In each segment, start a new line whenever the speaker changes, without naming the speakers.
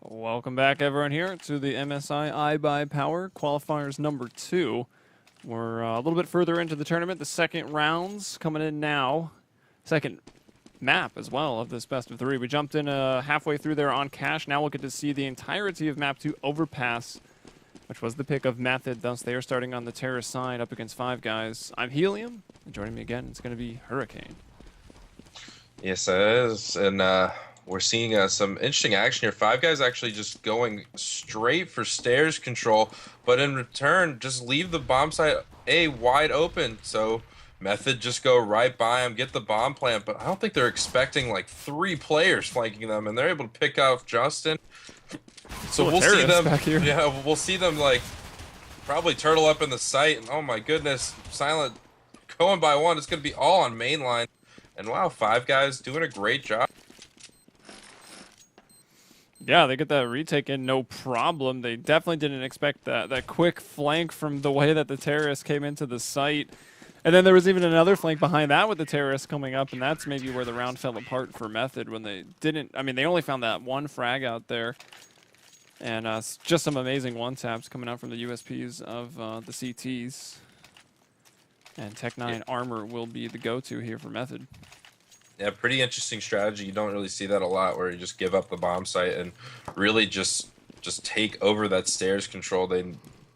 Welcome back, everyone, here to the MSI IBP Power Qualifiers number 2. We're a little bit further into the tournament. The second rounds coming in now. Second map as well of this best of 3. We jumped in halfway through there on cash. Now we'll get to see the entirety of map 2 Overpass, which was the pick of Method. Thus, they are starting on the terrorist side up against 5 guys. I'm Helium, and joining me again, it's going to be HurikaNe.
Yes, it is, and we're seeing some interesting action here. 5 guys actually just going straight for stairs control, but in return, just leave the bomb site A wide open. So Method just go right by him, get the bomb plant, but I don't think they're expecting like 3 players flanking them, and they're able to pick off Justin. So we'll see them.
Back here.
Yeah, we'll see them like probably turtle up in the site, and oh my goodness, Silent going by one. It's gonna be all on mainline. And wow, 5 guys doing a great job.
Yeah, they get that retake in no problem. They definitely didn't expect that quick flank from the way that the terrorists came into the site. And then there was even another flank behind that with the terrorists coming up, and that's maybe where the round fell apart for Method when they didn't... I mean, they only found that one frag out there. And just some amazing one-taps coming out from the USPs of the CTs. And Tech-9 armor will be the go-to here for Method.
Yeah, pretty interesting strategy. You don't really see that a lot, where you just give up the bomb site and really just take over that stairs control. They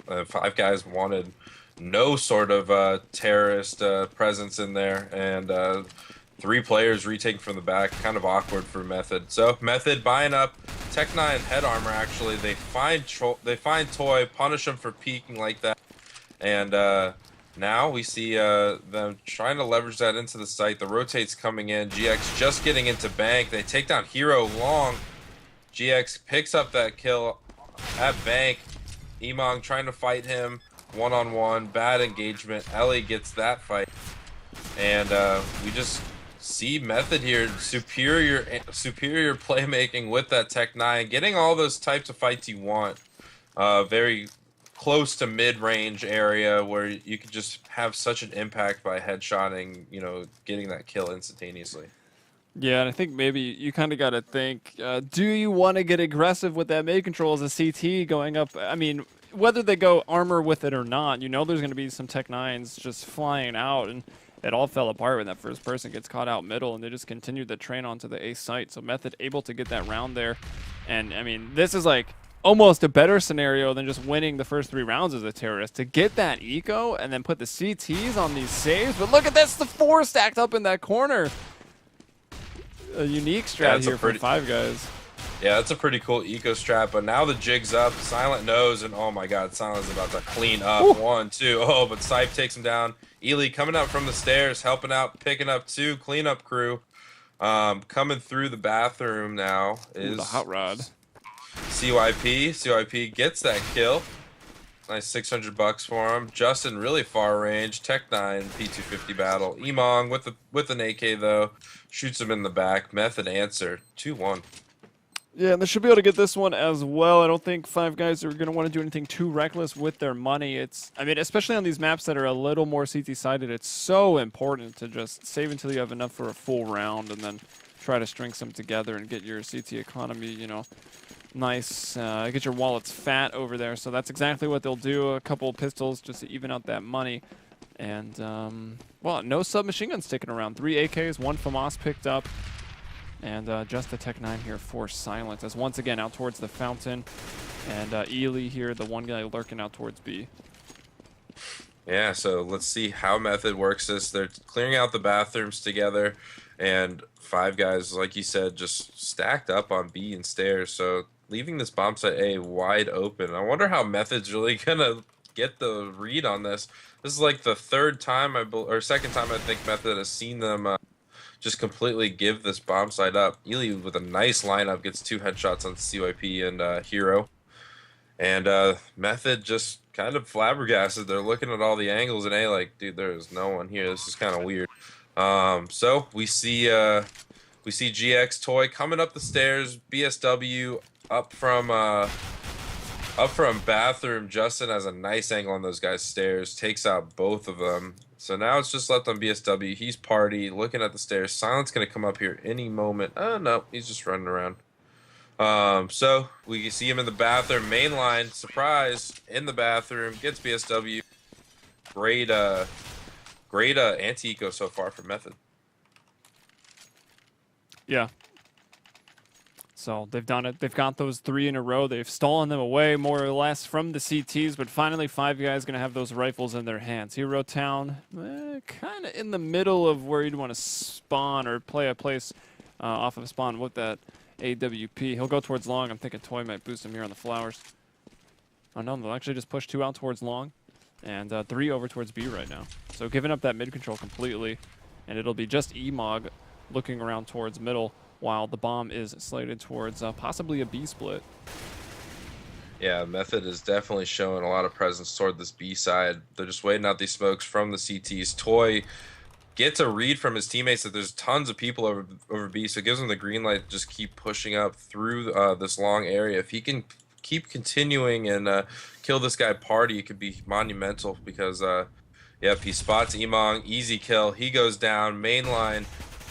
5 guys wanted no sort of terrorist presence in there, and 3 players retaking from the back. Kind of awkward for Method. So Method buying up Tech-9 head armor. Actually, they find Toy, punish him for peeking like that, and now we see them trying to leverage that into the site. The rotate's coming in. GX just getting into bank. They take down Hero long. GX picks up that kill at bank. Emong trying to fight him one-on-one. Bad engagement. Ellie gets that fight. And we just see Method here. Superior playmaking with that Tech-9. Getting all those types of fights you want. Very close to mid-range area where you could just have such an impact by headshotting, you know, getting that kill instantaneously.
Yeah, and I think maybe you kind of got to think, do you want to get aggressive with that mid control as a CT going up? I mean, whether they go armor with it or not, you know there's going to be some Tech-9s just flying out, and it all fell apart when that first person gets caught out middle, and they just continued the train onto the A site. So Method able to get that round there. And, I mean, this is like almost a better scenario than just winning the first 3 rounds as a terrorist, to get that eco and then put the CTs on these saves. But look at this, the 4 stacked up in that corner. A unique strat here for 5 guys.
Yeah, that's a pretty cool eco strat, but now the jig's up. Silent knows, and oh my god, Silent's about to clean up. Ooh. 1, 2, oh, but Sipe takes him down. Ely coming up from the stairs, helping out, picking up 2 cleanup crew. Coming through the bathroom now is
the hot rod.
CYP gets that kill. Nice $600 for him. Justin really far range. Tech-9 P250 battle. Emong with an AK though, shoots him in the back. Method answer 2-1.
Yeah, and they should be able to get this one as well. I don't think 5 guys are going to want to do anything too reckless with their money. I mean, especially on these maps that are a little more CT-sided, it's so important to just save until you have enough for a full round and then try to string some together and get your CT economy, you know, nice, get your wallets fat over there. So that's exactly what they'll do. A couple of pistols just to even out that money. And, well, no submachine guns sticking around. 3 AKs, 1 FAMAS picked up. And just the Tech-9 here for Silence, as once again out towards the fountain. And Ely here, the one guy lurking out towards B.
Yeah, so let's see how Method works this. They're clearing out the bathrooms together. And 5 guys, like you said, just stacked up on B and stairs. So leaving this bomb site A wide open. I wonder how Method's really gonna get the read on this. This is like the 3rd time or 2nd time I think Method has seen them just completely give this bomb site up. Ely with a nice lineup gets 2 headshots on CYP and Hero. And Method just kind of flabbergasted. They're looking at all the angles in A like, dude, there is no one here. This is kind of weird. So we see GX Toy coming up the stairs. BSW up from bathroom. Justin has a nice angle on those guys' stairs. Takes out both of them. So now it's just left on BSW. He's party looking at the stairs. Silent's gonna come up here any moment. Oh no, he's just running around. So we see him in the bathroom, mainline, surprise, in the bathroom, gets BSW. Great, great anti-eco so far for Method.
Yeah. So they've done it. They've got those 3 in a row. They've stolen them away more or less from the CTs, but finally 5 guys going to have those rifles in their hands. Hero Town, kind of in the middle of where you'd want to spawn or play a place off of a spawn with that AWP. He'll go towards long. I'm thinking Toy might boost him here on the flowers. Oh no, they'll actually just push 2 out towards long and 3 over towards B right now. So giving up that mid control completely, and it'll be just Emog looking around towards middle, while the bomb is slated towards possibly a B split.
Yeah, Method is definitely showing a lot of presence toward this B side. They're just waiting out these smokes from the CTs. Toy gets a read from his teammates that there's tons of people over B, so it gives him the green light to just keep pushing up through this long area. If he can keep continuing and kill this guy Party, it could be monumental because, yep, he spots Emong, easy kill. He goes down, mainline.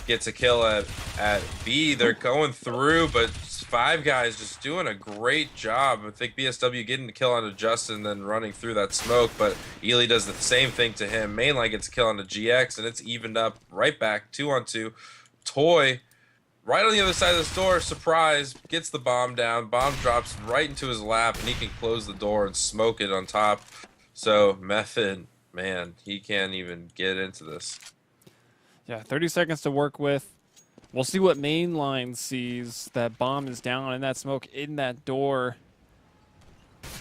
Gets a kill at B. They're going through, but 5 guys just doing a great job. I think BSW getting the kill onto Justin, then running through that smoke, but Ely does the same thing to him. Mainline gets a kill onto GX, and it's evened up right back, 2-on-2. Toy, right on the other side of the door, surprise, gets the bomb down. Bomb drops right into his lap, and he can close the door and smoke it on top. So Method, man, he can't even get into this.
Yeah, 30 seconds to work with. We'll see what mainline sees. That bomb is down in that smoke in that door.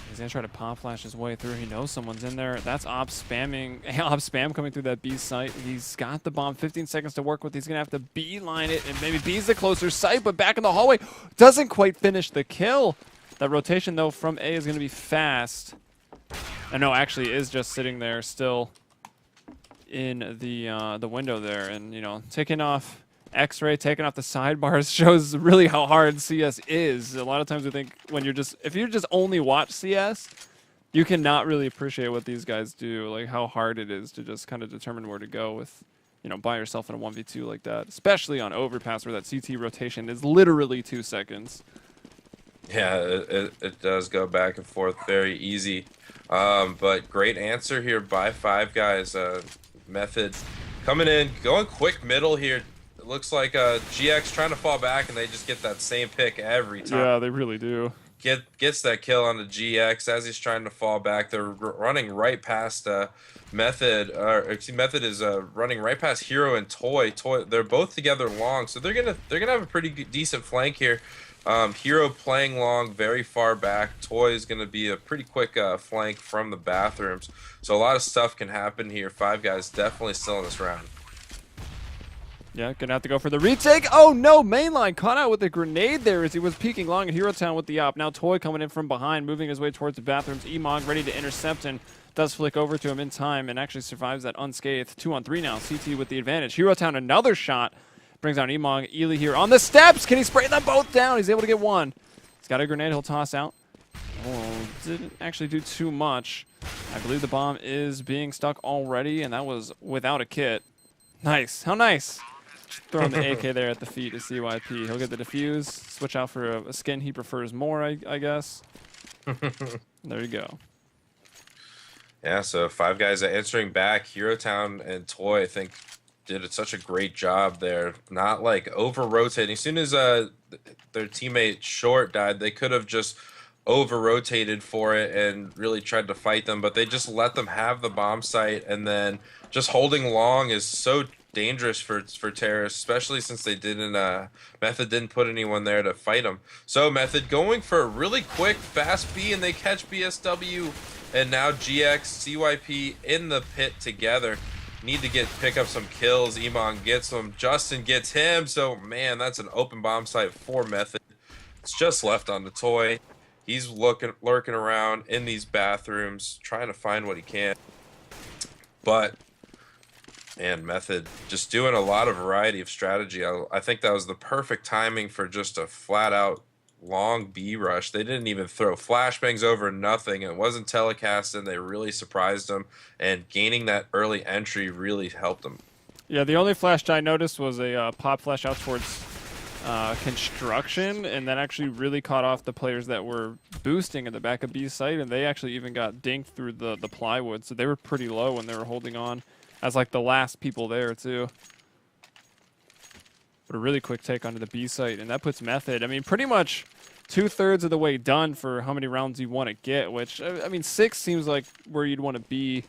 He's going to try to pop flash his way through. He knows someone's in there. That's Ops spamming. Ops spam coming through that B site. He's got the bomb. 15 seconds to work with. He's going to have to beeline it, and maybe B's the closer site, but back in the hallway. Doesn't quite finish the kill. That rotation, though, from A is going to be fast. And no, actually is just sitting there still in the window there, and you know, taking off X-ray, taking off the sidebars shows really how hard CS is. A lot of times we think when if you just only watch CS, you cannot really appreciate what these guys do, like how hard it is to just kind of determine where to go with, you know, by yourself in a 1v2 like that, especially on overpass where that CT rotation is literally 2 seconds.
Yeah, it does go back and forth very easy, but great answer here by 5 guys. Method coming in, going quick middle here. It looks like GX trying to fall back, and they just get that same pick every time.
Yeah, they really do.
Gets that kill on the GX as he's trying to fall back. They're running right past Method. Method is running right past Hero and Toy. They're both together long, so they're gonna have a pretty decent flank here. Hero playing long, very far back. Toy is going to be a pretty quick flank from the bathrooms. So a lot of stuff can happen here. 5 guys definitely still in this round.
Yeah, gonna have to go for the retake. Oh no, mainline caught out with a grenade there as he was peeking long in Hero Town with the op. Now Toy coming in from behind, moving his way towards the bathrooms. Emog ready to intercept and does flick over to him in time and actually survives that unscathed. 2-on-3 now. CT with the advantage. Hero Town another shot. Brings down Emog. Ely here on the steps. Can he spray them both down? He's able to get one. He's got a grenade. He'll toss out. Oh, didn't actually do too much. I believe the bomb is being stuck already, and that was without a kit. Nice. How nice. Just throwing the AK there at the feet to CYP. He'll get the defuse. Switch out for a skin he prefers more, I guess. There you go.
Yeah, so 5 guys are answering back. Hero Town and Toy, I think, did such a great job there, not like over rotating. As soon as their teammate Short died, they could have just over rotated for it and really tried to fight them, but they just let them have the bomb site, and then just holding long is so dangerous for terrorists, especially since they didn't Method didn't put anyone there to fight them. So Method going for a really quick fast B, and they catch BSW, and now GX CYP in the pit together. Need to pick up some kills. Emon gets them. Justin gets him. So, man, that's an open bomb site for Method. It's just left on the Toy. He's lurking around in these bathrooms, trying to find what he can. But, man, Method just doing a lot of variety of strategy. I think that was the perfect timing for just a flat-out long B rush. They didn't even throw flashbangs over, nothing. It wasn't telecast, and they really surprised them, and gaining that early entry really helped them.
Yeah, the only flash I noticed was a pop flash out towards construction, and that actually really caught off the players that were boosting at the back of B site, and they actually even got dinked through the plywood, so they were pretty low when they were holding on as like the last people there too. But a really quick take onto the B site, and that puts Method, I mean, pretty much 2/3 of the way done for how many rounds you want to get, which, I mean, 6 seems like where you'd want to be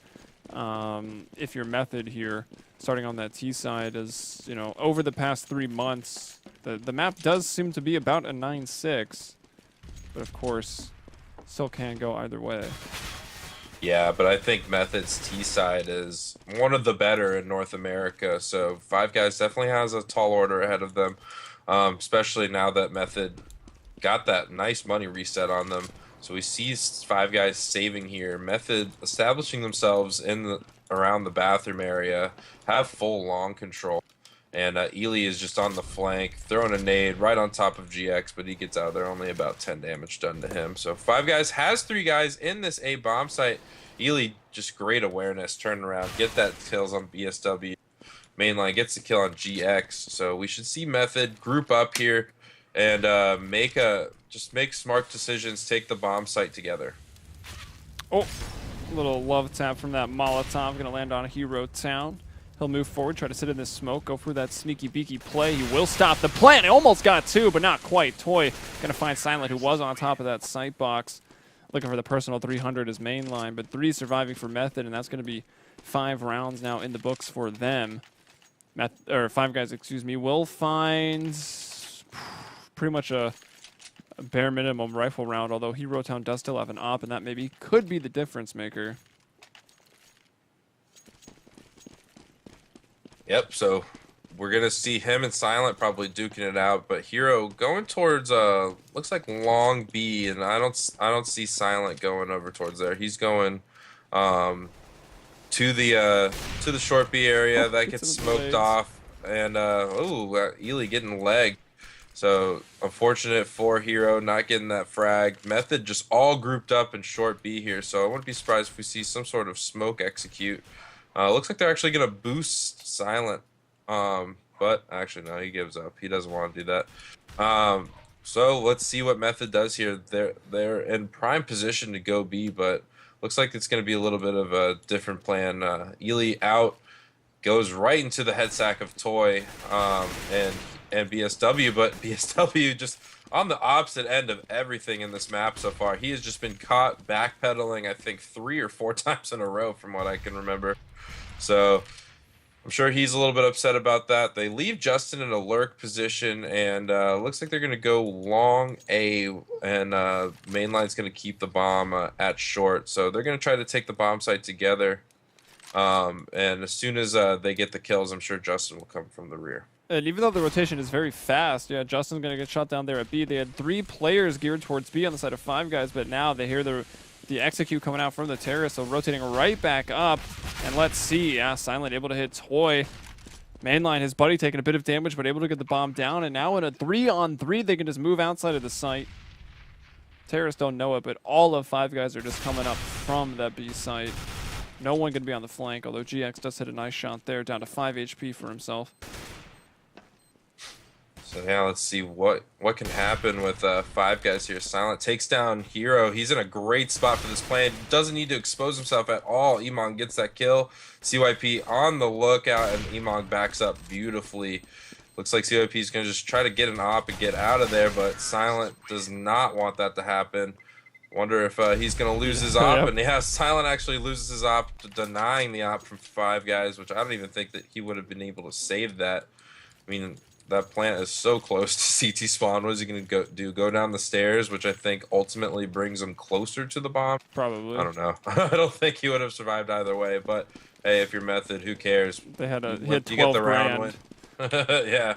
if you're Method here, starting on that T side. As, you know, over the past 3 months, the map does seem to be about a 9-6, but of course, still can go either way.
Yeah, but I think Method's T side is one of the better in North America. So Five Guys definitely has a tall order ahead of them, especially now that Method got that nice money reset on them. So we see Five Guys saving here. Method establishing themselves in around the bathroom area, have full long control. And Ely is just on the flank, throwing a nade right on top of GX, but he gets out of there, only about 10 damage done to him. So Five Guys has 3 guys in this A bomb site. Ely, just great awareness, turn around, get that kills on BSW. Mainline gets the kill on GX. So we should see Method group up here and just make smart decisions, take the bomb site together.
Oh, little love tap from that Molotov, gonna land on Hero Town. He'll move forward, try to sit in this smoke, go for that sneaky beaky play. He will stop the plant. He almost got 2, but not quite. Toy gonna find Silent, who was on top of that sight box, looking for the personal 300 as main line, but 3 surviving for Method, and that's gonna be 5 rounds now in the books for them. Five Guys, excuse me, will find pretty much a bare minimum rifle round, although Hero Town does still have an op, and that maybe could be the difference maker.
Yep, so we're gonna see him and Silent probably duking it out, but Hero going towards looks like long B, and I don't see Silent going over towards there. He's going to the short B area. That gets smoked off, and Ely getting legged. So unfortunate for Hero not getting that frag. Method just all grouped up in short B here, so I wouldn't be surprised if we see some sort of smoke execute. Looks like they're actually gonna boost Silent, but actually no, he gives up. He doesn't want to do that. So let's see what Method does here. They're in prime position to go B, but looks like it's gonna be a little bit of a different plan. Ely out, goes right into the head sack of Toy and BSW, but BSW just on the opposite end of everything in this map so far. He has just been caught backpedaling, I think 3 or 4 times in a row from what I can remember. So I'm sure he's a little bit upset about that. They leave Justin in a lurk position, and looks like they're going to go long A, and mainline's going to keep the bomb at short. So they're going to try to take the bomb site together. And as soon as they get the kills, I'm sure Justin will come from the rear.
And even though the rotation is very fast, yeah, Justin's going to get shot down there at B. They had 3 players geared towards B on the side of Five Guys, but now they hear the execute coming out from the terrace, so rotating right back up. And let's see, yeah, Silent able to hit Toy. Mainline, his buddy taking a bit of damage, but able to get the bomb down. And now in a 3-on-3, they can just move outside of the site. Terrace don't know it, but all of Five Guys are just coming up from that B site. No one going to be on the flank, although GX does hit a nice shot there, down to 5 HP for himself.
So now let's see what can happen with Five Guys here. Silent takes down Hero. He's in a great spot for this plan. Doesn't need to expose himself at all. Emong gets that kill. CYP on the lookout, and Emong backs up beautifully. Looks like CYP is going to just try to get an op and get out of there, but Silent does not want that to happen. Wonder if he's going to lose his op. Yep. And yeah, Silent actually loses his op, denying the op from Five Guys, which I don't even think that he would have been able to save that. I mean, that plant is so close to CT spawn. What is he going to do? Go down the stairs, which I think ultimately brings him closer to the bomb?
Probably.
I don't know. I don't think he would have survived either way, but hey, if you're Method, who cares?
They had a
hit 12 you get the round win. Yeah.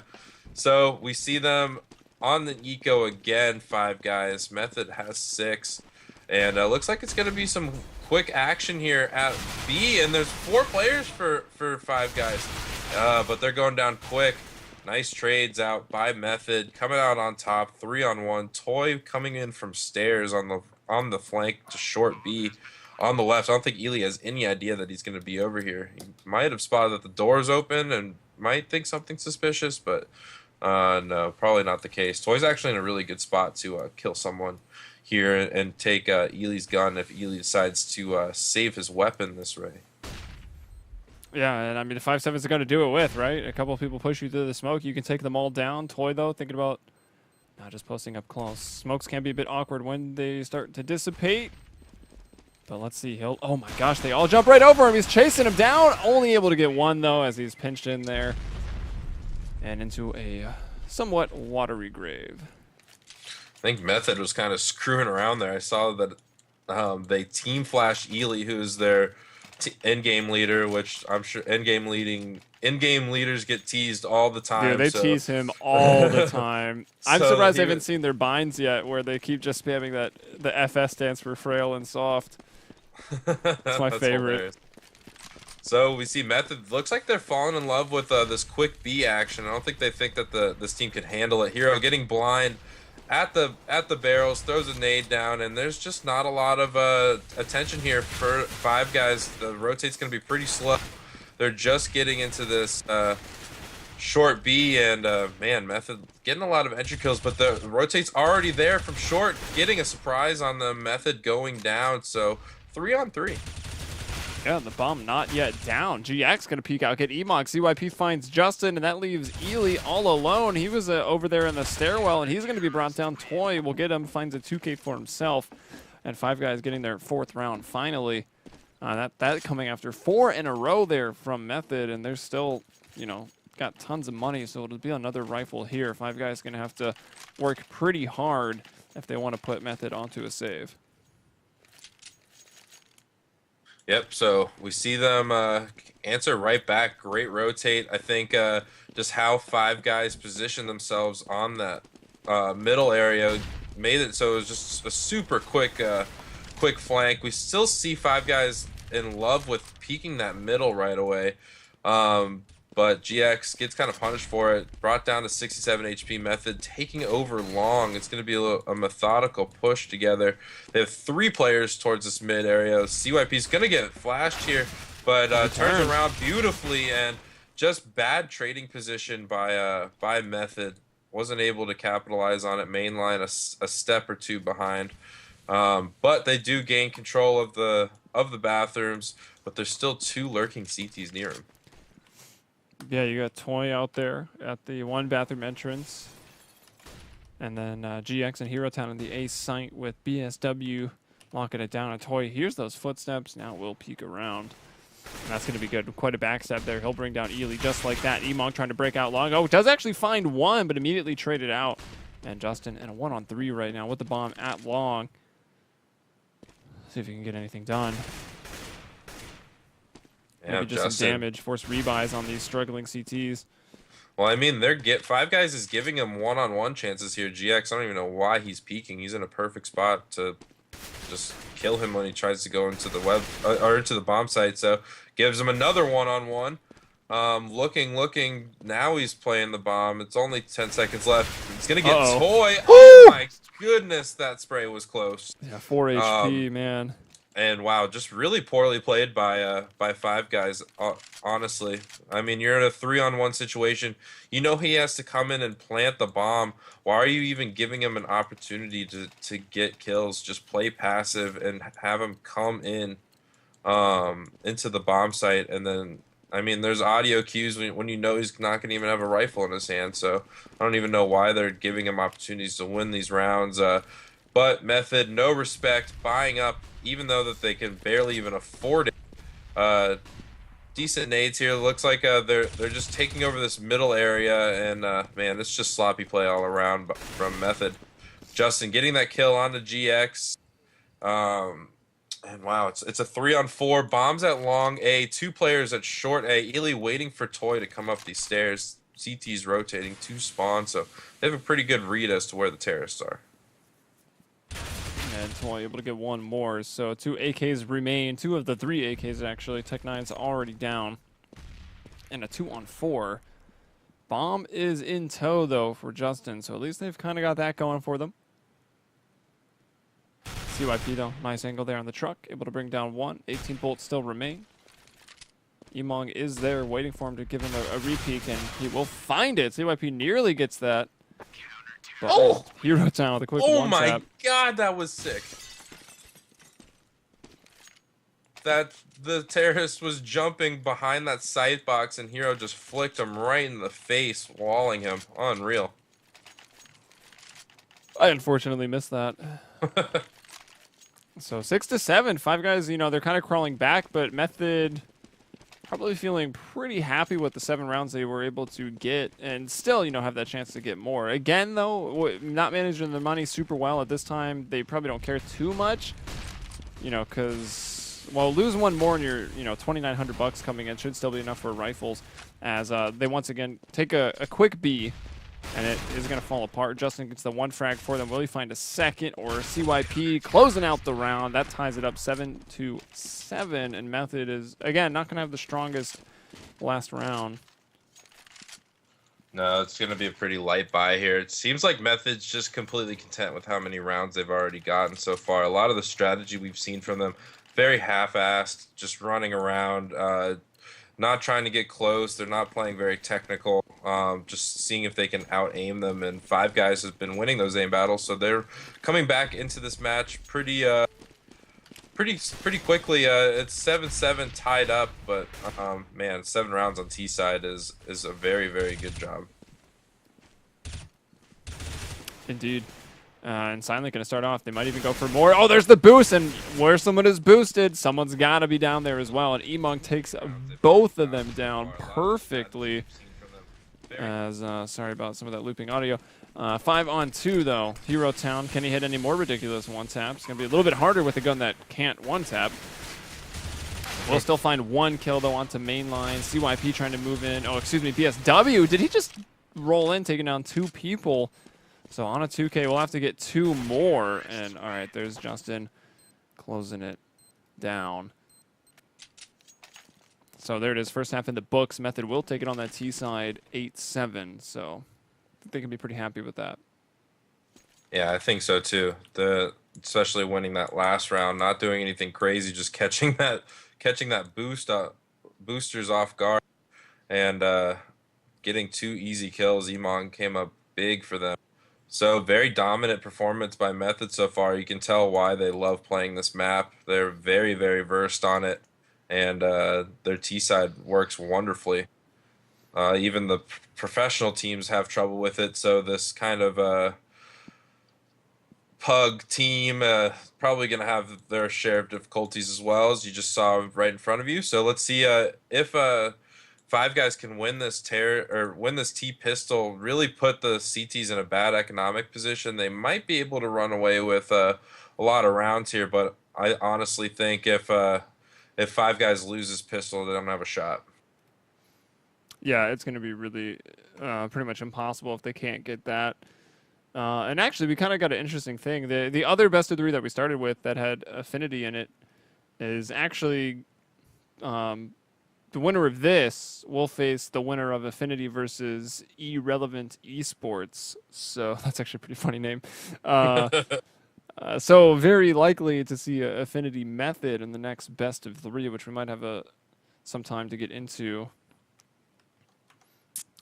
So we see them on the eco again, Five Guys. Method has 6. And looks like it's going to be some quick action here at B. And there's 4 players for Five Guys. But they're going down quick. Nice trades out by Method. Coming out on top, 3-on-1. Toy coming in from stairs on the flank to short B. On the left, I don't think Ely has any idea that he's going to be over here. He might have spotted that the door's open and might think something suspicious, but No, probably not the case. Toy's actually in a really good spot to kill someone here and take Ely's gun if Ely decides to save his weapon this way.
Yeah, and I mean, the 5-7 is going to do it with, right? A couple of people push you through the smoke. You can take them all down. Toy, though, thinking about not just posting up close. Smokes can be a bit awkward when they start to dissipate. But let's see. Oh, my gosh. They all jump right over him. He's chasing him down. Only able to get one, though, as he's pinched in there. And into a somewhat watery grave.
I think Method was kind of screwing around there. I saw that they team flashed Ely, who's their in-game leader, which I'm sure in-game leaders get teased all the time.
Dude, they tease him all the time. I'm surprised I haven't seen their binds yet, where they keep just spamming that the FS stands for frail and soft. That's my favorite.
Hilarious. So we see Method. Looks like they're falling in love with this quick B action. I don't think they think that this team can handle it. Hero getting blind at the barrels, throws a nade down, and there's just not a lot of attention here for Five Guys. The rotate's going to be pretty slow. They're just getting into this short B, and man, Method getting a lot of entry kills, but the rotate's already there from short, getting a surprise on the Method going down. So 3-on-3.
Yeah, the bomb not yet down. GX going to peek out, get Emog. CYP finds Justin, and that leaves Ely all alone. He was over there in the stairwell, and he's going to be brought down. Toy will get him, finds a 2K for himself. And Five Guys getting their 4th round finally. That coming after 4 in a row there from Method, and they're still, you know, got tons of money, so it'll be another rifle here. Five Guys going to have to work pretty hard if they want to put Method onto a save.
Yep, so we see them answer right back. Great rotate. I think just how Five Guys position themselves on that middle area made it so it was just a super quick flank. We still see Five Guys in love with peeking that middle right away. But GX gets kind of punished for it. Brought down to 67 HP. Method taking over long. It's going to be a methodical push together. They have 3 players towards this mid area. CYP's going to get flashed here, but turns around beautifully, and just bad trading position by Method. Wasn't able to capitalize on it. Mainline a step or two behind. But they do gain control of the bathrooms, but there's still 2 lurking CTs near him.
Yeah, you got Toy out there at the 1 bathroom entrance. And then GX and Hero Town in the A site with BSW locking it down. And Toy hears those footsteps. Now will peek around. And that's going to be good. Quite a backstab there. He'll bring down Ely just like that. Emog trying to break out long. Oh, does actually find one, but immediately traded out. And Justin in a 1-on-3 right now with the bomb at long. See if he can get anything done.
Yeah,
maybe just some damage, force rebuys on these struggling CTs.
Well, I mean, Five Guys is giving him 1-on-1 chances here. GX, I don't even know why he's peeking. He's in a perfect spot to just kill him when he tries to go into the or into the bomb site. So gives him another 1-on-1. Looking. Now he's playing the bomb. It's only 10 seconds left. He's gonna get Toy. Oh my goodness, that spray was close.
Yeah, 4 HP, man.
And wow, just really poorly played by Five Guys. Honestly, I mean, you're in a 3-on-1 situation. You know he has to come in and plant the bomb. Why are you even giving him an opportunity to get kills? Just play passive and have him come in into the bomb site. And then, I mean, there's audio cues when you know he's not going to even have a rifle in his hand. So I don't even know why they're giving him opportunities to win these rounds. But Method, no respect, buying up, even though that they can barely even afford it. Decent nades here. Looks like they're just taking over this middle area, and man, it's just sloppy play all around from Method. Justin getting that kill onto GX. And wow, it's a 3-on-4. Bombs at long A, 2 players at short A. Ely waiting for Toy to come up these stairs. CT's rotating, 2 spawn, so they have a pretty good read as to where the terrorists are.
And Toy able to get 1 more, so 2 AKs remain. 2 of the 3 AKs actually. Tech9's already down. And a 2-on-4. Bomb is in tow though for Justin, so at least they've kind of got that going for them. CYP though, nice angle there on the truck, able to bring down 1. 18 bolts still remain. Emong is there waiting for him to give him a repeat, and he will find it. CYP nearly gets that. But
Oh!
Hero Town with a quick
Oh
one
my
tap.
god, that was sick. That the terrorist was jumping behind that sight box and Hero just flicked him right in the face, walling him. Unreal.
I unfortunately missed that. So 6-7, Five Guys, you know, they're kind of crawling back, but Method probably feeling pretty happy with the 7 rounds they were able to get, and still, you know, have that chance to get more. Again, though, not managing the money super well at this time. They probably don't care too much, you know, because, well, lose one more and you're, you know, $2,900 coming in should still be enough for rifles, as they once again take a quick B. And it is going to fall apart. Justin gets the 1 frag for them. Will he find a second? Or CYP closing out the round. That ties it up 7-7. And Method is, again, not going to have the strongest last round.
No, it's going to be a pretty light buy here. It seems like Method's just completely content with how many rounds they've already gotten so far. A lot of the strategy we've seen from them, very half-assed, just running around, not trying to get close. They're not playing very technical. Just seeing if they can out-aim them. And Five Guys has been winning those aim battles, so they're coming back into this match pretty quickly. It's 7-7 tied up, but man, 7 rounds on T side is a very, very good job.
Indeed. And Silent going to start off. They might even go for more. Oh, there's the boost. And where someone is boosted, someone's got to be down there as well. And Emong takes both of them down perfectly. As sorry about some of that looping audio. 5-on-2, though. Hero Town. Can he hit any more ridiculous one-taps? It's going to be a little bit harder with a gun that can't one-tap. We'll still find 1 kill, though, onto main line. CYP trying to move in. Oh, excuse me, BSW. Did he just roll in, taking down 2 people? So on a 2K, we'll have to get 2 more. And all right, there's Justin closing it down. So there it is, first half in the books. Method will take it on that T side, 8-7. So I think they can be pretty happy with that.
Yeah, I think so too. Especially winning that last round, not doing anything crazy, just catching that boosters off guard, and getting 2 easy kills. Emong came up big for them. So very dominant performance by Method so far. You can tell why they love playing this map. They're very, very versed on it, and their T side works wonderfully. Even the professional teams have trouble with it, so this kind of pug team probably going to have their share of difficulties as well, as you just saw right in front of you. So let's see if Five Guys can win this T pistol, really put the CTs in a bad economic position. They might be able to run away with a lot of rounds here, but I honestly think if Five Guys loses pistol, they don't have a shot.
Yeah, it's going to be really pretty much impossible if they can't get that. And actually, we kind of got an interesting thing. The other best of 3 that we started with that had Affinity in it is actually the winner of this will face the winner of Affinity versus Irrelevant Esports. So that's actually a pretty funny name. So very likely to see Affinity Method in the next best of 3, which we might have some time to get into.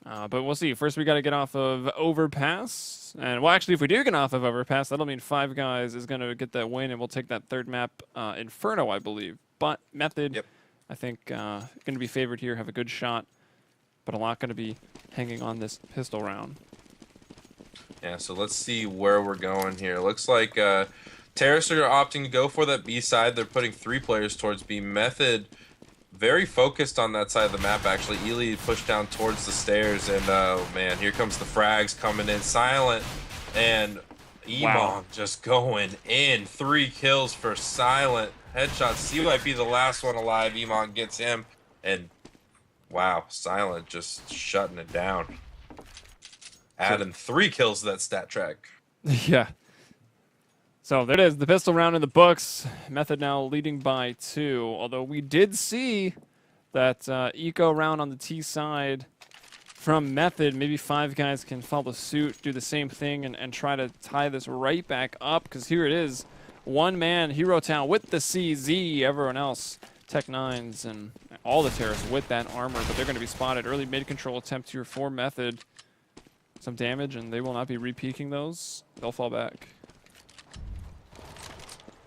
But we'll see. First, we got to get off of Overpass. And, well, actually, if we do get off of Overpass, that'll mean Five Guys is going to get that win, and we'll take that 3rd map, Inferno, I believe. But Method, yep. I think, going to be favored here, have a good shot, but a lot going to be hanging on this pistol round.
Yeah, so let's see where we're going here. Looks like Terrorists are opting to go for that B side. They're putting 3 players towards B. Method very focused on that side of the map, actually. Ely pushed down towards the stairs, and oh man, here comes the frags coming in. Silent and Emong just going in. 3 kills for Silent. Headshot. CYP the last one alive. Emong gets him, and wow, Silent just shutting it down. Adding 3 kills to that stat track.
Yeah. So there it is, the pistol round in the books. Method now leading by 2. Although we did see that eco round on the T side from Method. Maybe Five Guys can follow suit, do the same thing, and try to tie this right back up. Because here it is, 1 man Hero Town with the CZ. Everyone else, Tech 9s and all the terrorists with that armor, but they're going to be spotted. Early mid-control attempt here for Method. Some damage, and they will not be re-peeking those. They'll fall back.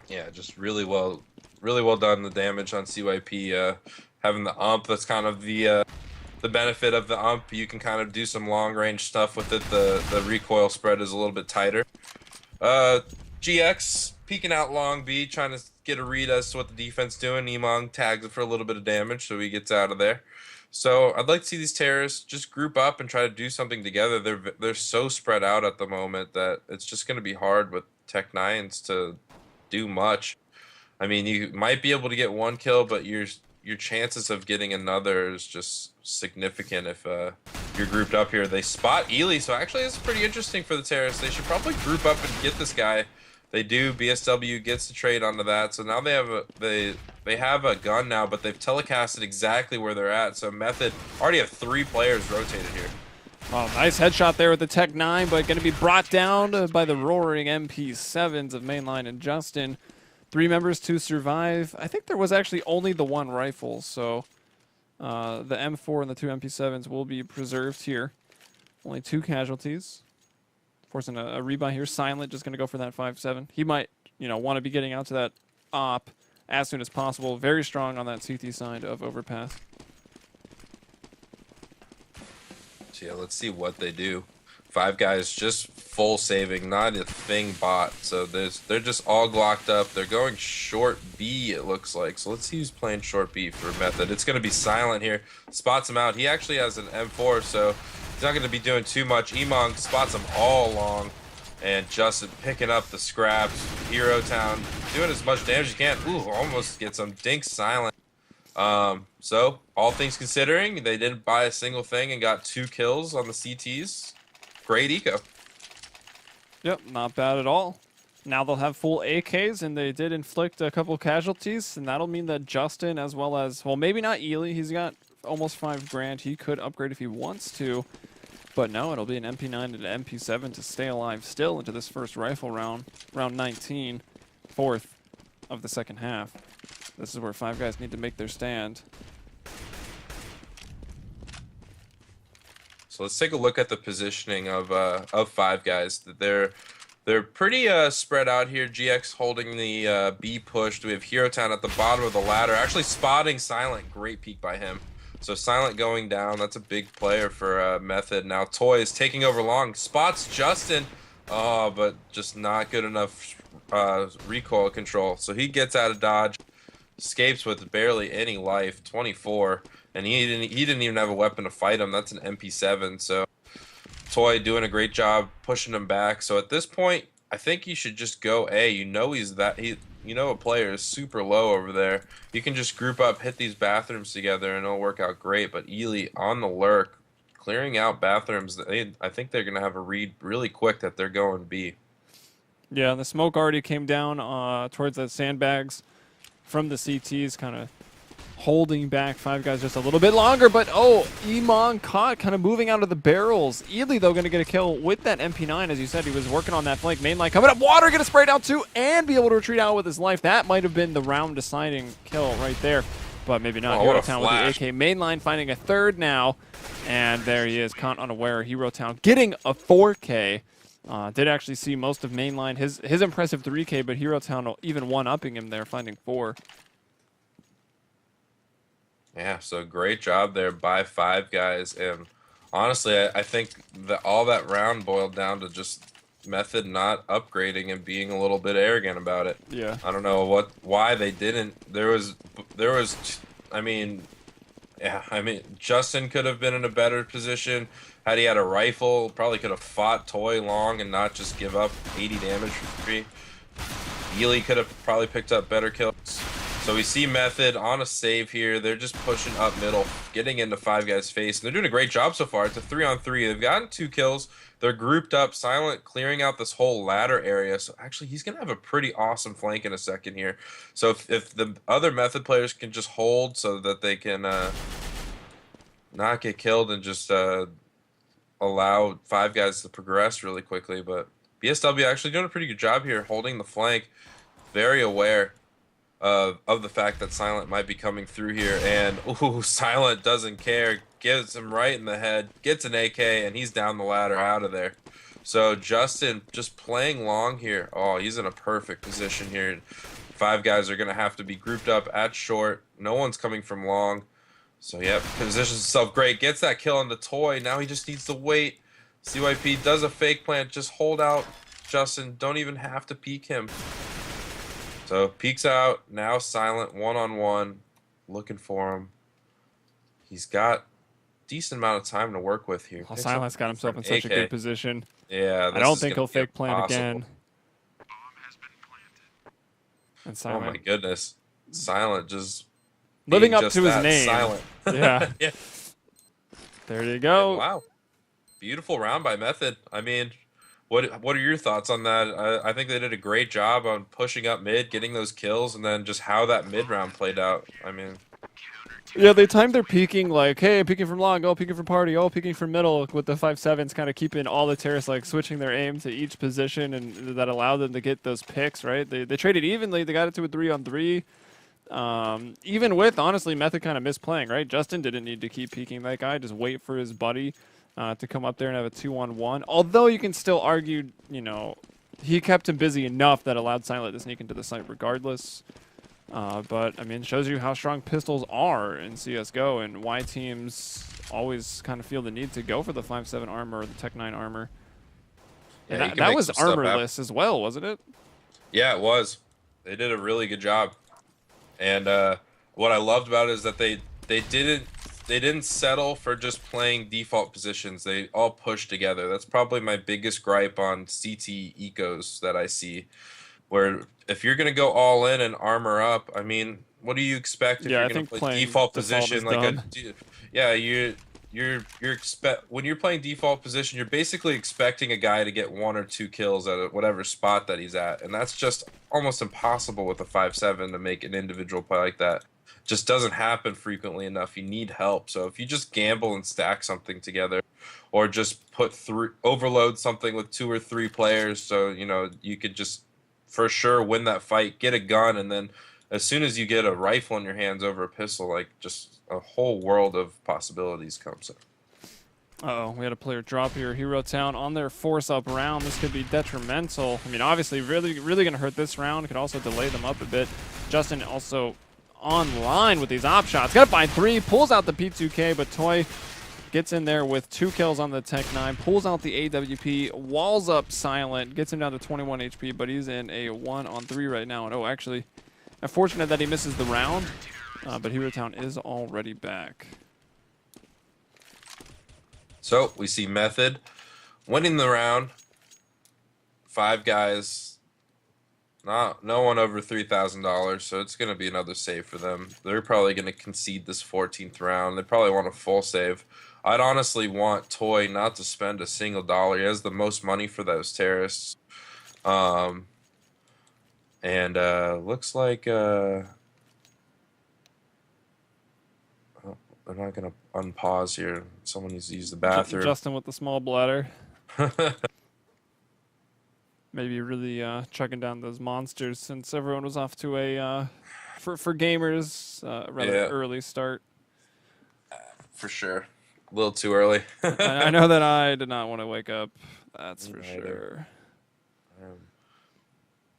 Yeah, just really well done. The damage on CYP, having the ump. That's kind of the benefit of the ump. You can kind of do some long range stuff with it. The recoil spread is a little bit tighter. GX peeking out long B, trying to get a read as to what the defense doing. Emong tags it for a little bit of damage, so he gets out of there. So I'd like to see these terrorists just group up and try to do something together. They're so spread out at the moment that it's just going to be hard with Tech Nines to do much. I mean, you might be able to get one kill, but your chances of getting another is just significant if you're grouped up here. They spot Ely, so actually it's pretty interesting for the terrorists. They should probably group up and get this guy. They do. BSW gets the trade onto that, so now they have a gun now, but they've telecasted exactly where they're at. So Method already have 3 players rotated here.
Oh, nice headshot there with the Tech 9, but going to be brought down by the roaring MP7s of Mainline and Justin. 3 members to survive. I think there was actually only the 1 rifle, so the M4 and the 2 MP7s will be preserved here. Only 2 casualties. Forcing a rebuy here. Silent just going to go for that 5-7. He might, want to be getting out to that op as soon as possible. Very strong on that CT side of Overpass.
So yeah, let's see what they do. 5 guys just full saving, not a thing bot. So they're just all glocked up. They're going short B, it looks like. So let's see who's playing short B for Method. It's going to be Silent here. Spots him out. He actually has an M4, so he's not going to be doing too much. Emong spots him all along. And Justin picking up the scraps. Hero Town doing as much damage as he can. Ooh, almost gets him. Dink Silent. So, all things considering, they didn't buy a single thing and got 2 kills on the CTs. Great eco.
Yep, not bad at all. Now they'll have full AKs, and they did inflict a couple casualties, and that'll mean that Justin, as well as, well, maybe not Ely, he's got almost 5 grand. He could upgrade if he wants to, but no, it'll be an MP9 and an MP7 to stay alive still into this first rifle round, round 19, 4th of the second half. This is where 5 guys need to make their stand.
So let's take a look at the positioning of 5 guys. They're pretty spread out here. GX holding the B push. We have Hero Town at the bottom of the ladder, actually spotting Silent. Great peek by him. So Silent going down. That's a big player for Method. Now Toy is taking over long. Spots Justin. Oh, but just not good enough recoil control. So he gets out of dodge. Escapes with barely any life. 24. And he didn't even have a weapon to fight him. That's an MP7. So Toy doing a great job pushing him back. So at this point, I think you should just go A. You know a player is super low over there. You can just group up, hit these bathrooms together, and it'll work out great. But Ely on the lurk, clearing out bathrooms. I think they're gonna have a read really quick that they're going B.
Yeah, the smoke already came down towards the sandbags from the CTs, kind of holding back 5 guys just a little bit longer, but Emong caught, kind of moving out of the barrels. Ely, though, going to get a kill with that MP9. As you said, he was working on that flank. Mainline coming up. Water going to spray down too and be able to retreat out with his life. That might have been the round deciding kill right there, but maybe not. Hero Town with the AK. Mainline finding a 3rd now, and there he is, caught unaware. Hero Town getting a 4K. Did actually see most of Mainline, his impressive 3K, but Hero Town even one-upping him there, finding 4.
Yeah, so great job there by 5 guys, and honestly, I think that all that round boiled down to just Method not upgrading and being a little bit arrogant about it.
Yeah,
I don't know why they didn't. I mean, Justin could have been in a better position had he had a rifle. Probably could have fought Toy long and not just give up 80 damage for free. Ely could have probably picked up better kills. So we see Method on a save here. They're just pushing up middle, getting into 5 guys' face. And they're doing a great job so far. It's a 3-on-3. They've gotten 2 kills. They're grouped up. Silent clearing out this whole ladder area. So actually, he's going to have a pretty awesome flank in a second here. So if the other Method players can just hold so that they can not get killed and just allow 5 guys to progress really quickly. But BSW actually doing a pretty good job here, holding the flank. Very aware. of the fact that Silent might be coming through here. And ooh, Silent doesn't care. Gives him right in the head. Gets an AK, and he's down the ladder out of there. So Justin just playing long here. Oh, he's in a perfect position here. 5 guys are going to have to be grouped up at short. No one's coming from long. So, yep, positions himself great. Gets that kill on the toy. Now he just needs to wait. CYP does a fake plant. Just hold out, Justin. Don't even have to peek him. So, peeks out. Now Silent one-on-one. Looking for him. He's got decent amount of time to work with here.
Well, Silent's got himself in such a good position.
Yeah,
I don't think he'll fake plant again. And Silent.
Oh my goodness. Silent just
living up to his name.
Silent.
Yeah.
Yeah.
There you go.
Wow. Beautiful round by Method. I mean, what are your thoughts on that? I think they did a great job on pushing up mid, getting those kills, and then just how that mid round played out. I mean,
yeah, they timed their peeking like, hey, peeking from long, oh, peeking from party, oh, peeking from middle, with the 5-7s kind of keeping all the terrorists like switching their aim to each position, and that allowed them to get those picks, right? They traded evenly. They got it to a 3-on-3. Even with, honestly, Method kind of misplaying, right? Justin didn't need to keep peeking that guy. Just wait for his buddy to come up there and have a 2-on-1. Although you can still argue, you know, he kept him busy enough that allowed Silent to sneak into the site regardless. But, I mean, it shows you how strong pistols are in CSGO and why teams always kind of feel the need to go for the 5-7 armor or the Tech 9 armor.
yeah,
And that was armorless as well, wasn't it?
Yeah, it was. They did a really good job. And what I loved about it is that they didn't settle for just playing default positions. They all pushed together. That's probably my biggest gripe on CT ecos that I see, where if you're gonna go all in and armor up, I mean, what do you expect if you're gonna play default position like when you're playing default position, you're basically expecting a guy to get 1 or 2 kills at whatever spot that he's at, and that's just almost impossible with a 5-7 to make an individual play like that. Just doesn't happen frequently enough. You need help. So if you just gamble and stack something together, or just overload something with 2 or 3 players, so you know you could just for sure win that fight, get a gun, and then as soon as you get a rifle in your hands over a pistol, like just a whole world of possibilities comes up.
Uh-oh, we had a player drop here. Hero Town on their force-up round. This could be detrimental. I mean, obviously, really going to hurt this round. Could also delay them up a bit. Justin also online with these op shots. Got to find 3. Pulls out the P2K, but Toy gets in there with 2 kills on the Tech 9. Pulls out the AWP. Walls up Silent. Gets him down to 21 HP, but he's in a 1-on-3 right now. And oh, actually, unfortunate that he misses the round. But Hero Town is already back.
So we see Method winning the round. 5 guys, no one over $3,000, so it's going to be another save for them. They're probably going to concede this 14th round. They probably want a full save. I'd honestly want Toy not to spend a single dollar. He has the most money for those terrorists. Looks like I'm not going to unpause here. Someone needs to use the bathroom.
Justin with the small bladder. Maybe really chugging down those monsters since everyone was off to a, for gamers, rather early start.
For sure. A little too early.
I know that I did not want to wake up. That's for sure.
I'm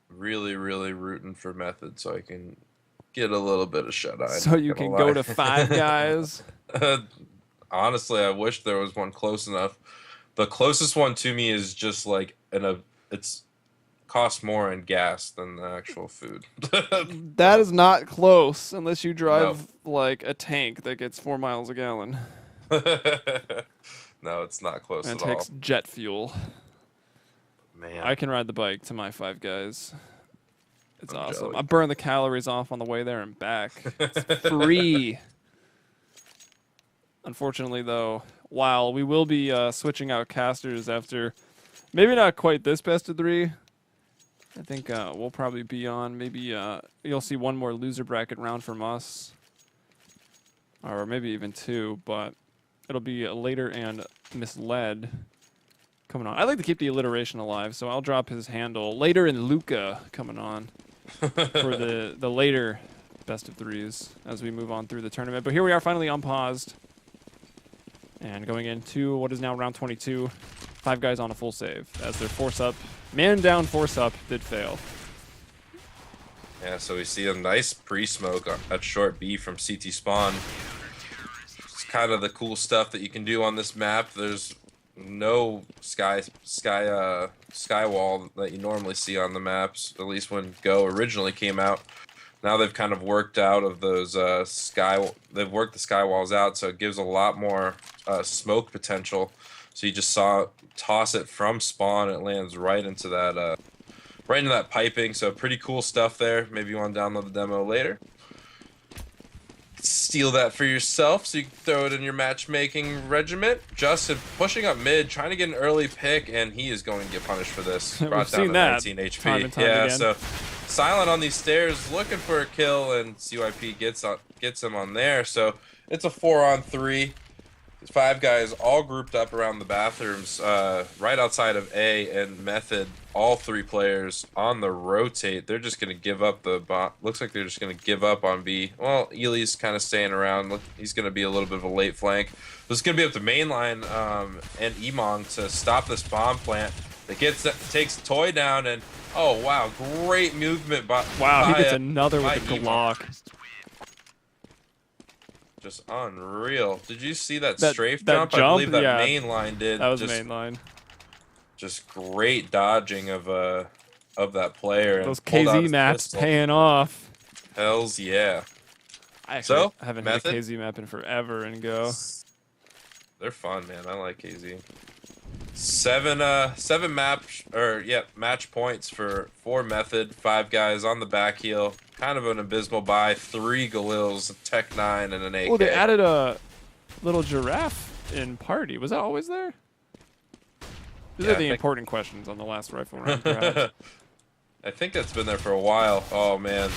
really, really rooting for Method so I can get a little bit of shut-eye.
So you can go to 5 guys?
Honestly, I wish there was one close enough. The closest one to me is just like it's costs more in gas than the actual food.
That is not close unless you drive like a tank that gets 4 miles a gallon.
No, it's not close
and
at all.
It takes jet fuel.
Man,
I can ride the bike to my 5 guys. It's awesome.
jelly.
I burn the calories off on the way there and back. It's free. Unfortunately, though, while we will be switching out casters after maybe not quite this best of 3, I think we'll probably be on. Maybe you'll see one more loser bracket round from us, or maybe even 2, but it'll be Later and Misled coming on. I like to keep the alliteration alive, so I'll drop his handle. Later and Luca coming on. for the later best of threes as we move on through the tournament. But here we are finally unpaused and going into what is now round 22. 5 guys on a full save as their man down force up did fail.
Yeah, so we see a nice pre-smoke at short B from CT Spawn. It's kind of the cool stuff that you can do on this map. There's no sky wall that you normally see on the maps, at least when Go originally came out. Now they've kind of worked out of those they've worked the sky walls out, so it gives a lot more smoke potential. So you just toss it from spawn, it lands right into that piping. So pretty cool stuff there. Maybe you want to download the demo later. Steal that for yourself so you can throw it in your matchmaking regiment. Justin pushing up mid, trying to get an early pick, and he is going to get punished for this. Brought down to 19 HP.
Time and time
yeah,
again.
So Silent on these stairs looking for a kill, and CYP gets him on there. So it's a 4-on-3. 5 guys all grouped up around the bathrooms right outside of A, and Method, all 3 players on the rotate. They're just going to give up looks like they're just going to give up on B. Well, Ely's kind of staying around. Look, he's going to be a little bit of a late flank. This is going to be up to mainline and Emong to stop this bomb plant. That takes Toy down, and oh wow, great movement by
he gets another with the Glock.
Just unreal. Did you see that strafe jump?
I
believe that
yeah,
main line did.
That was main line.
Just great dodging of that player.
Those KZ maps paying off.
Hells yeah.
I actually haven't hit a KZ map in forever and Go.
They're fun, man. I like KZ. 7 match points for Method. 5 guys on the back heel. Kind of an abysmal buy. 3 Galils, Tech 9, and an AK.
Oh, they added a little giraffe in party. Was that always there? These are the important questions on the last rifle round.
I think that's been there for a while. Oh man,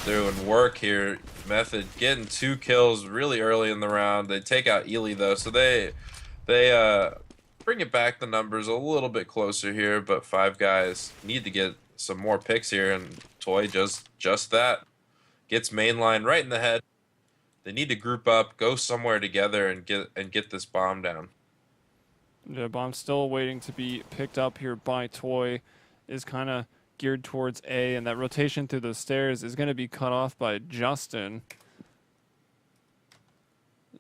doing work here. Method getting 2 kills really early in the round. They take out Ely though, so they bring it back the numbers a little bit closer here. But 5 guys need to get some more picks here, and Toy just that. Gets mainline right in the head. They need to group up, go somewhere together, and get this bomb down.
The bomb still waiting to be picked up here by Toy. Is kind of geared towards A, and that rotation through the stairs is going to be cut off by Justin.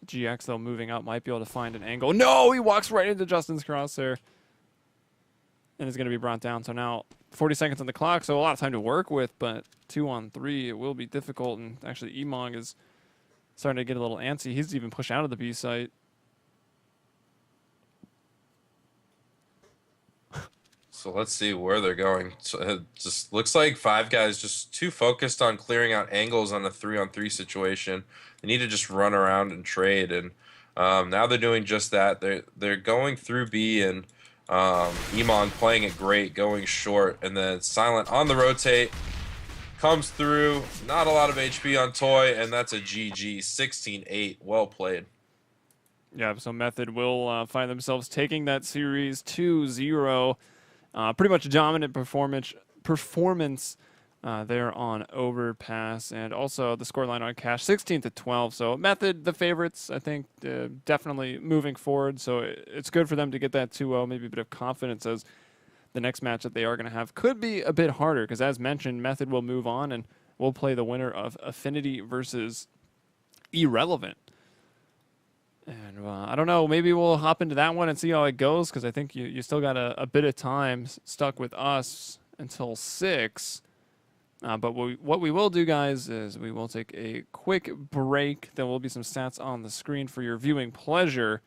GX, though, moving up, might be able to find an angle. No, he walks right into Justin's crosshair. And is going to be brought down. So now 40 seconds on the clock, so a lot of time to work with, but 2-on-3, it will be difficult. And actually, Emong is starting to get a little antsy. He's even pushed out of the B site.
So let's see where they're going. So it just looks like 5 guys just too focused on clearing out angles on a 3-on-3 situation. They need to just run around and trade, and now they're doing just that. They're going through B, and Emong playing it great, going short, and then Silent on the rotate, comes through. Not a lot of HP on Toy, and that's a GG. 16-8. Well played.
Yeah, so Method will find themselves taking that series 2-0. Pretty much dominant performance there on Overpass, and also the scoreline on Cash 16-12. So Method, the favorites, I think, definitely moving forward. So it's good for them to get that 2-0, maybe a bit of confidence as the next match that they are going to have could be a bit harder, because as mentioned, Method will move on and we'll play the winner of Affinity versus Irrelevant. And I don't know, maybe we'll hop into that one and see how it goes, because I think you still got a bit of time stuck with us until 6. But what we will do, guys, is we will take a quick break. There will be some stats on the screen for your viewing pleasure.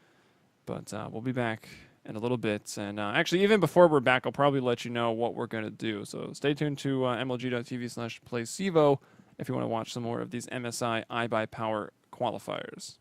But we'll be back in a little bit. And actually, even before we're back, I'll probably let you know what we're going to do. So stay tuned to mlg.tv/playsivo if you want to watch some more of these MSI IBP Power qualifiers.